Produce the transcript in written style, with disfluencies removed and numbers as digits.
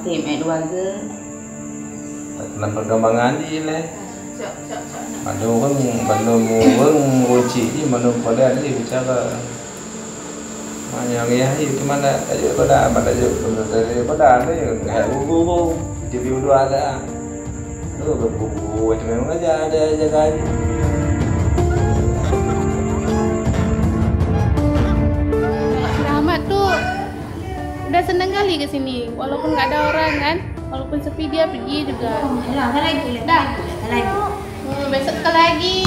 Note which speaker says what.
Speaker 1: tim keluarga.
Speaker 2: Dalam perkembangan dia lah. Mana orang kunci ni mana pada dia bicara. Mana yang itu mana aja pada pada ni kayak buku TV dua ada. Tu buku itu memang aja ada jaga.
Speaker 3: Rahmat tu udah senang kali ke sini walaupun nggak ada orang kan, walaupun sepi dia pergi juga.
Speaker 1: Dah lagi.
Speaker 3: Besok sekali lagi.